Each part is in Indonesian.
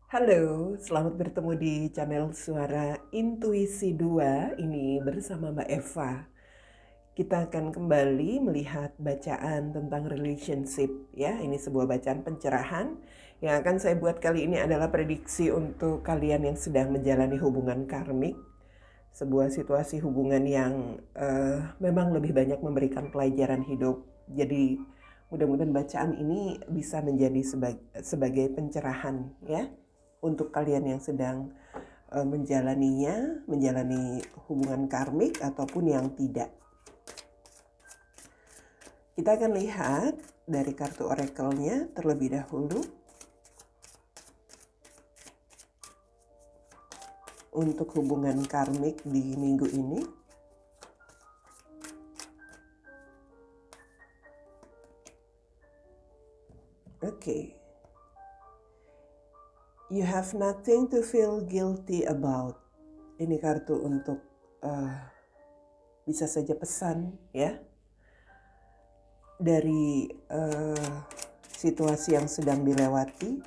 Halo, selamat bertemu di channel Suara Intuisi 2. Ini bersama Mbak Eva. Kita akan kembali melihat bacaan tentang relationship ya. Ini sebuah bacaan pencerahan yang akan saya buat kali ini adalah prediksi untuk kalian yang sedang menjalani hubungan karmik. Sebuah situasi hubungan yang memang lebih banyak memberikan pelajaran hidup. Jadi mudah-mudahan bacaan ini bisa menjadi sebagai pencerahan ya untuk kalian yang sedang menjalani hubungan karmik ataupun yang tidak. Kita akan lihat dari kartu oracle-nya terlebih dahulu. Untuk hubungan karmik di minggu ini. Oke. You have nothing to feel guilty about. Ini kartu untuk bisa saja pesan ya dari situasi yang sedang dilewati.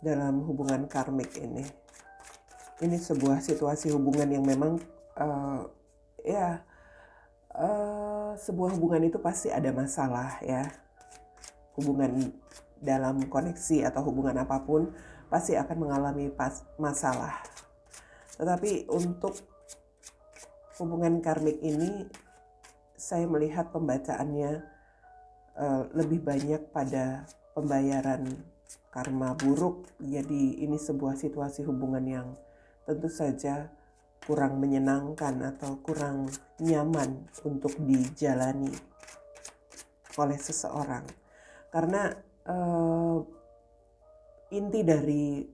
Dalam hubungan karmik ini. Ini sebuah situasi hubungan yang memang sebuah hubungan itu pasti ada masalah ya. Hubungan dalam koneksi atau hubungan apapun pasti akan mengalami masalah. Tetapi untuk hubungan karmik ini saya melihat pembacaannya lebih banyak pada pembayaran karma buruk. Jadi ini sebuah situasi hubungan yang tentu saja kurang menyenangkan atau kurang nyaman untuk dijalani oleh seseorang. Karena inti dari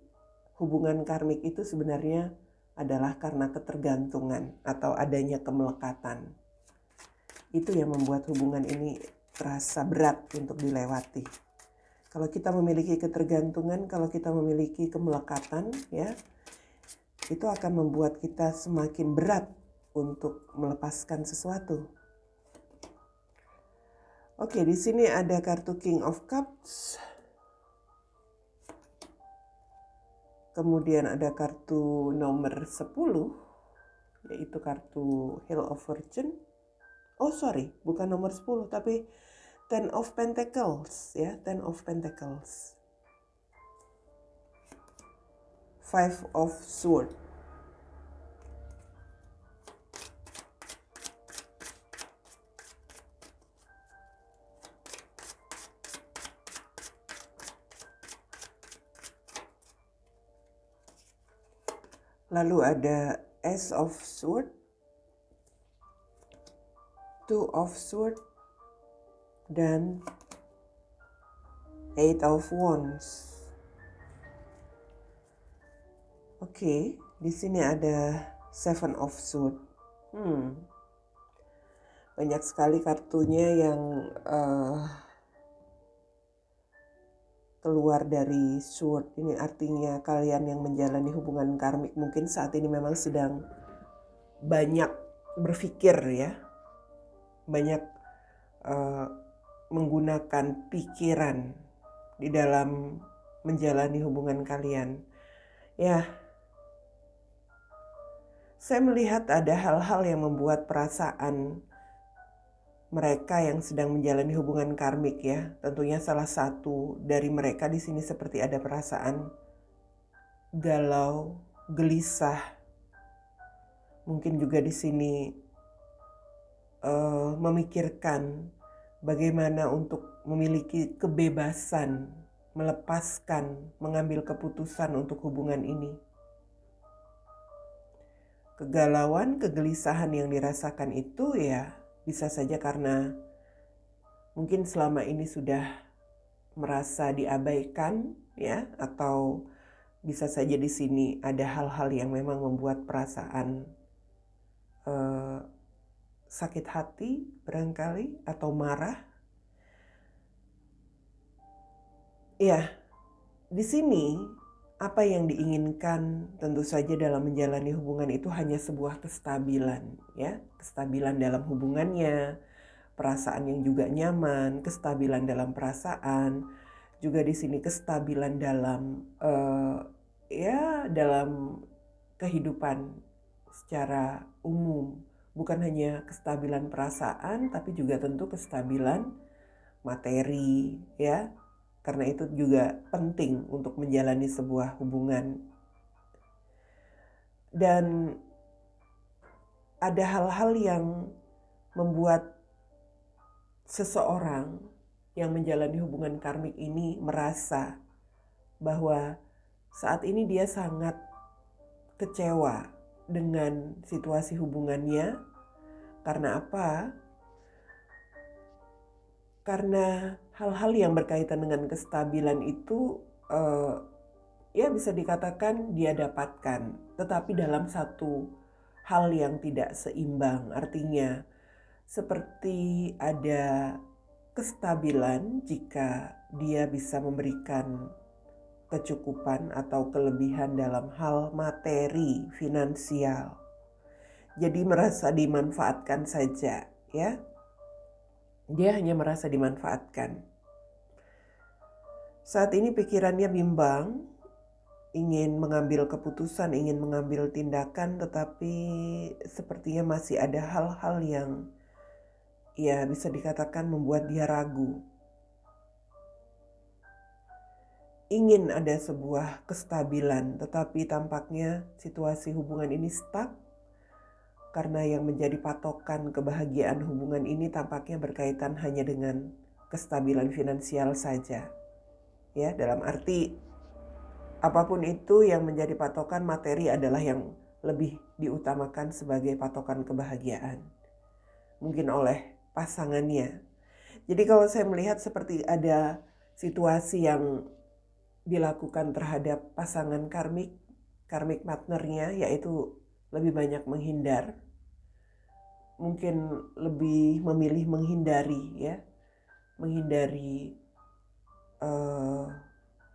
hubungan karmik itu sebenarnya adalah karena ketergantungan atau adanya kemelekatan. Itu yang membuat hubungan ini terasa berat untuk dilewati. Kalau kita memiliki ketergantungan, kalau kita memiliki kemelekatan, ya, itu akan membuat kita semakin berat untuk melepaskan sesuatu. Oke, di sini ada kartu King of Cups. Kemudian ada kartu nomor 10, yaitu kartu Wheel of Fortune. Oh sorry, bukan nomor 10, tapi Ten of Pentacles, ya, Ten of Pentacles. Five of Swords. Lalu ada Ace of Swords, Two of Swords, dan Eight of Wands. Oke, di sini ada Seven of Swords. Banyak sekali kartunya yang keluar dari sword. Ini artinya kalian yang menjalani hubungan karmik mungkin saat ini memang sedang banyak berpikir ya. Banyak menggunakan pikiran di dalam menjalani hubungan kalian. Ya, saya melihat ada hal-hal yang membuat perasaan mereka yang sedang menjalani hubungan karmik ya. Tentunya salah satu dari mereka di sini seperti ada perasaan galau, gelisah. Mungkin juga di sini memikirkan bagaimana untuk memiliki kebebasan, melepaskan, mengambil keputusan untuk hubungan ini. Kegalauan, kegelisahan yang dirasakan itu ya bisa saja karena mungkin selama ini sudah merasa diabaikan ya, atau bisa saja di sini ada hal-hal yang memang membuat perasaan sakit hati barangkali atau marah. Ya, di sini apa yang diinginkan tentu saja dalam menjalani hubungan itu hanya sebuah kestabilan ya, kestabilan dalam hubungannya, perasaan yang juga nyaman, kestabilan dalam perasaan, juga di sini kestabilan dalam dalam kehidupan secara umum, bukan hanya kestabilan perasaan tapi juga tentu kestabilan materi ya. Karena itu juga penting untuk menjalani sebuah hubungan. Dan ada hal-hal yang membuat seseorang yang menjalani hubungan karmik ini merasa bahwa saat ini dia sangat kecewa dengan situasi hubungannya. Karena apa? Karena hal-hal yang berkaitan dengan kestabilan itu ya bisa dikatakan dia dapatkan, tetapi dalam satu hal yang tidak seimbang. Artinya seperti ada kestabilan jika dia bisa memberikan kecukupan atau kelebihan dalam hal materi, finansial. Jadi merasa dimanfaatkan saja ya. Dia hanya merasa dimanfaatkan. Saat ini pikirannya bimbang, ingin mengambil keputusan, ingin mengambil tindakan, tetapi sepertinya masih ada hal-hal yang ya bisa dikatakan membuat dia ragu. Ingin ada sebuah kestabilan, tetapi tampaknya situasi hubungan ini stuck karena yang menjadi patokan kebahagiaan hubungan ini tampaknya berkaitan hanya dengan kestabilan finansial saja. Ya, dalam arti apapun itu yang menjadi patokan materi adalah yang lebih diutamakan sebagai patokan kebahagiaan. Mungkin oleh pasangannya. Jadi kalau saya melihat seperti ada situasi yang dilakukan terhadap pasangan karmik partnernya, yaitu lebih banyak menghindar. Mungkin lebih memilih menghindari ya. Menghindari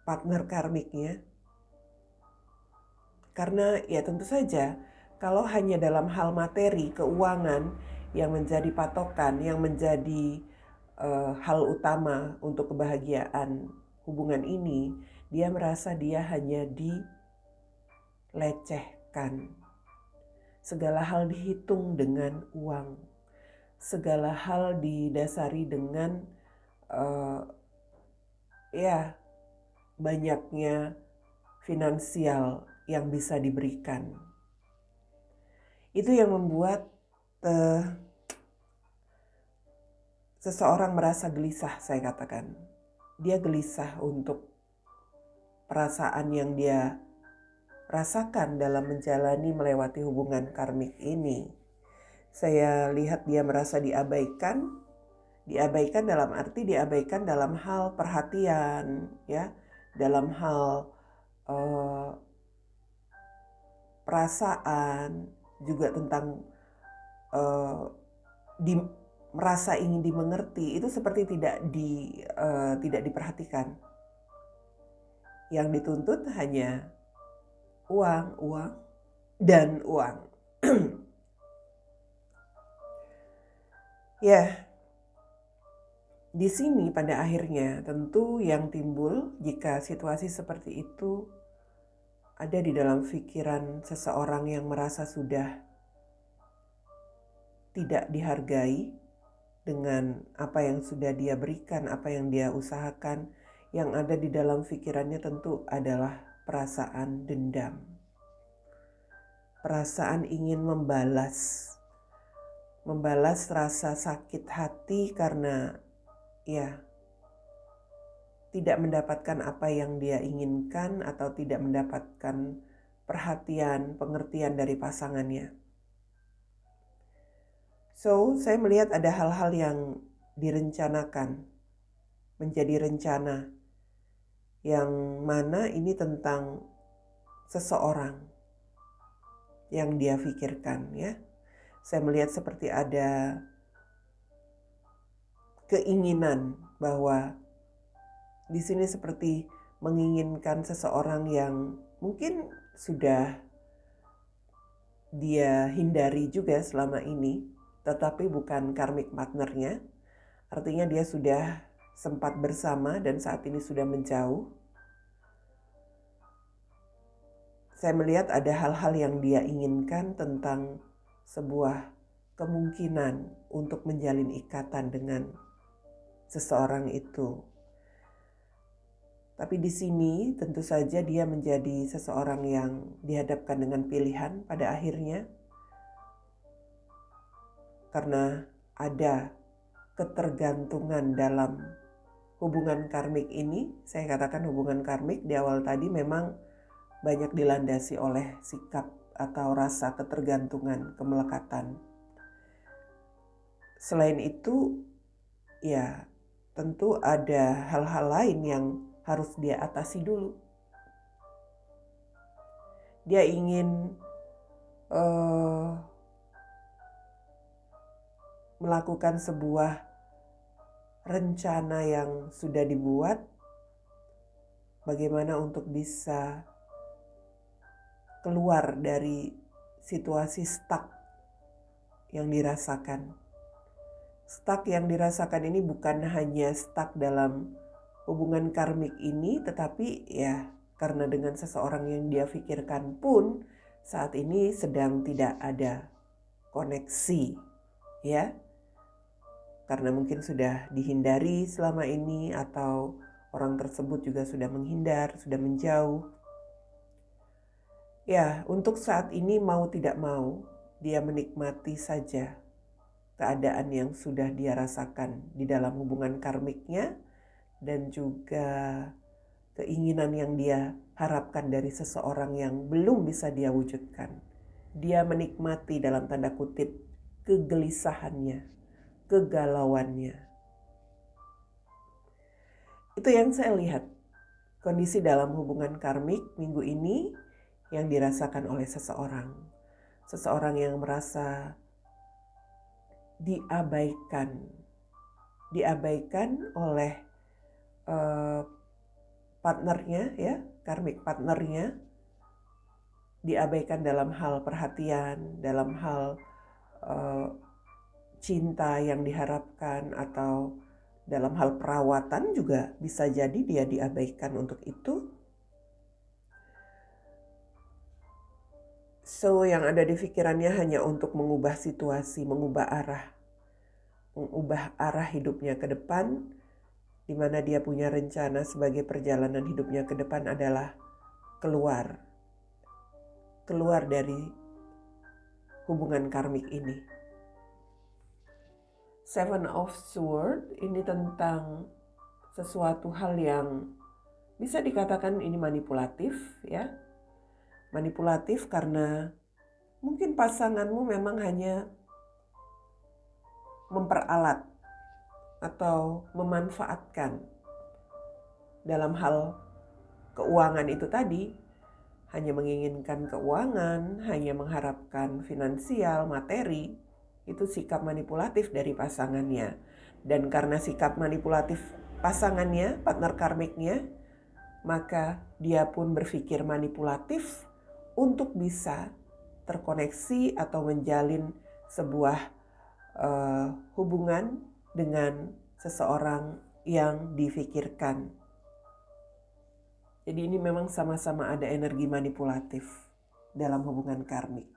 partner karmiknya. Karena ya tentu saja kalau hanya dalam hal materi, keuangan yang menjadi patokan, yang menjadi hal utama untuk kebahagiaan hubungan ini, dia merasa dia hanya dilecehkan. Segala hal dihitung dengan uang. Segala hal didasari dengan banyaknya finansial yang bisa diberikan. Itu yang membuat seseorang merasa gelisah, saya katakan. Dia gelisah untuk perasaan yang dia rasakan dalam menjalani melewati hubungan karmik ini. Saya lihat dia merasa diabaikan dalam arti diabaikan dalam hal perhatian, ya, dalam hal perasaan, juga tentang merasa ingin dimengerti, itu seperti tidak diperhatikan. Yang dituntut hanya uang, dan uang. Ya, di sini pada akhirnya tentu yang timbul jika situasi seperti itu ada di dalam pikiran seseorang yang merasa sudah tidak dihargai dengan apa yang sudah dia berikan, apa yang dia usahakan. Yang ada di dalam pikirannya tentu adalah perasaan dendam. Perasaan ingin membalas rasa sakit hati karena ya tidak mendapatkan apa yang dia inginkan atau tidak mendapatkan perhatian, pengertian dari pasangannya. So, saya melihat ada hal-hal yang direncanakan, menjadi rencana, yang mana ini tentang seseorang yang dia pikirkan ya. Saya melihat seperti ada keinginan bahwa di sini seperti menginginkan seseorang yang mungkin sudah dia hindari juga selama ini, tetapi bukan karmic partnernya, artinya dia sudah sempat bersama dan saat ini sudah menjauh. Saya melihat ada hal-hal yang dia inginkan tentang sebuah kemungkinan untuk menjalin ikatan dengan seseorang itu. Tapi di sini tentu saja dia menjadi seseorang yang dihadapkan dengan pilihan pada akhirnya. Karena ada ketergantungan dalam hubungan karmik ini. Saya katakan hubungan karmik di awal tadi memang banyak dilandasi oleh sikap atau rasa ketergantungan, kemelekatan. Selain itu, ya tentu ada hal-hal lain yang harus dia atasi dulu. Dia ingin melakukan sebuah rencana yang sudah dibuat, bagaimana untuk bisa keluar dari situasi stuck yang dirasakan. Stuck yang dirasakan ini bukan hanya stuck dalam hubungan karmik ini, tetapi ya karena dengan seseorang yang dia pikirkan pun saat ini sedang tidak ada koneksi, ya. Karena mungkin sudah dihindari selama ini atau orang tersebut juga sudah menghindar, sudah menjauh. Ya, untuk saat ini mau tidak mau, dia menikmati saja keadaan yang sudah dia rasakan di dalam hubungan karmiknya dan juga keinginan yang dia harapkan dari seseorang yang belum bisa dia wujudkan. Dia menikmati dalam tanda kutip kegelisahannya, kegalauannya. Itu yang saya lihat. Kondisi dalam hubungan karmik minggu ini yang dirasakan oleh seseorang. Seseorang yang merasa diabaikan. Diabaikan oleh partnernya, ya, karmik partnernya. Diabaikan dalam hal perhatian, dalam hal cinta yang diharapkan, atau dalam hal perawatan juga bisa jadi dia diabaikan untuk itu. So yang ada di pikirannya hanya untuk mengubah situasi, mengubah arah hidupnya ke depan, di mana dia punya rencana sebagai perjalanan hidupnya ke depan adalah keluar dari hubungan karmik ini. Seven of Swords ini tentang sesuatu hal yang bisa dikatakan ini manipulatif, ya. Manipulatif karena mungkin pasanganmu memang hanya memperalat atau memanfaatkan dalam hal keuangan itu tadi, hanya menginginkan keuangan, hanya mengharapkan finansial, materi. Itu sikap manipulatif dari pasangannya. Dan karena sikap manipulatif pasangannya, partner karmiknya, maka dia pun berpikir manipulatif untuk bisa terkoneksi atau menjalin sebuah hubungan dengan seseorang yang difikirkan. Jadi ini memang sama-sama ada energi manipulatif dalam hubungan karmik.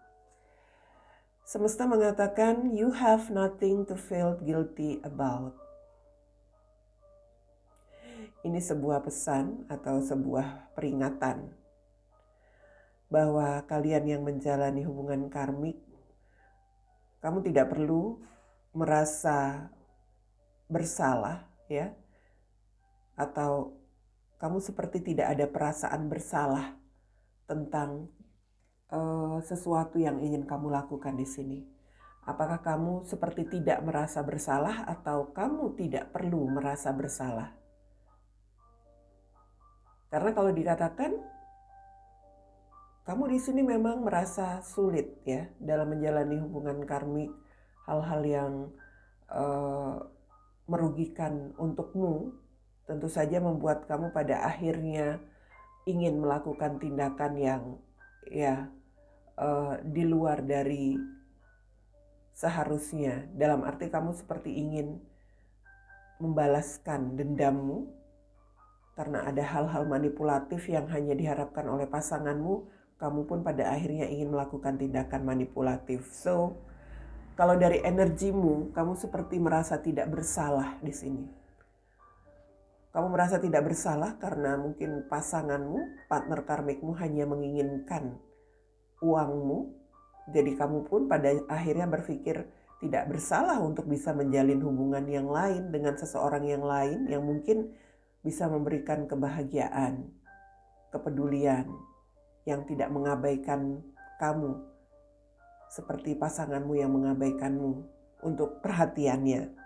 Semesta mengatakan, you have nothing to feel guilty about. Ini sebuah pesan atau sebuah peringatan bahwa kalian yang menjalani hubungan karmik, kamu tidak perlu merasa bersalah, ya, atau kamu seperti tidak ada perasaan bersalah tentang sesuatu yang ingin kamu lakukan di sini. Apakah kamu seperti tidak merasa bersalah atau kamu tidak perlu merasa bersalah? Karena kalau dikatakan kamu di sini memang merasa sulit, ya, dalam menjalani hubungan karmik, hal-hal yang merugikan untukmu, tentu saja membuat kamu pada akhirnya ingin melakukan tindakan yang di luar dari seharusnya. Dalam arti kamu seperti ingin membalaskan dendammu karena ada hal-hal manipulatif yang hanya diharapkan oleh pasanganmu, kamu pun pada akhirnya ingin melakukan tindakan manipulatif. So, kalau dari energimu, kamu seperti merasa tidak bersalah di sini. Kamu merasa tidak bersalah karena mungkin pasanganmu, partner karmikmu hanya menginginkan uangmu. Jadi kamu pun pada akhirnya berpikir tidak bersalah untuk bisa menjalin hubungan yang lain dengan seseorang yang lain yang mungkin bisa memberikan kebahagiaan, kepedulian, yang tidak mengabaikan kamu seperti pasanganmu yang mengabaikanmu untuk perhatiannya.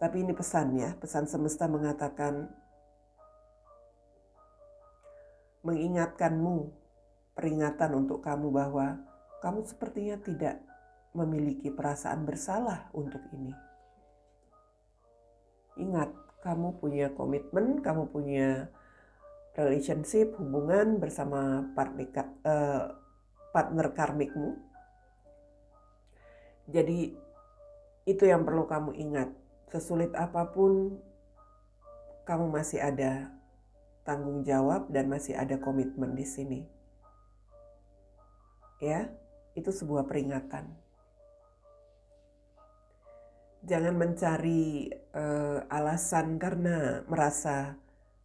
Tapi ini pesannya, pesan semesta mengatakan, mengingatkanmu, peringatan untuk kamu bahwa kamu sepertinya tidak memiliki perasaan bersalah untuk ini. Ingat, kamu punya komitmen, kamu punya relationship, hubungan bersama partner karmikmu. Jadi itu yang perlu kamu ingat. Sesulit apapun, kamu masih ada tanggung jawab dan masih ada komitmen di sini. Ya, itu sebuah peringatan. Jangan mencari alasan karena merasa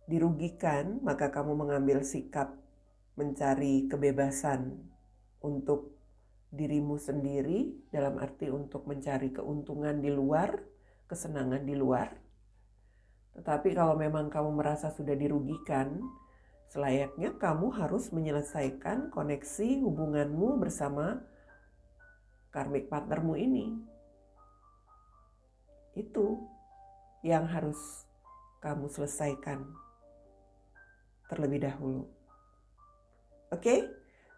dirugikan, maka kamu mengambil sikap mencari kebebasan untuk dirimu sendiri, dalam arti untuk mencari keuntungan di luar, kesenangan di luar. Tetapi kalau memang kamu merasa sudah dirugikan, selayaknya kamu harus menyelesaikan koneksi hubunganmu bersama karmic partnermu ini. Itu yang harus kamu selesaikan terlebih dahulu. Oke?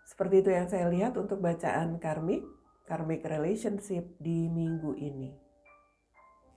Seperti itu yang saya lihat untuk bacaan karmic relationship di minggu ini.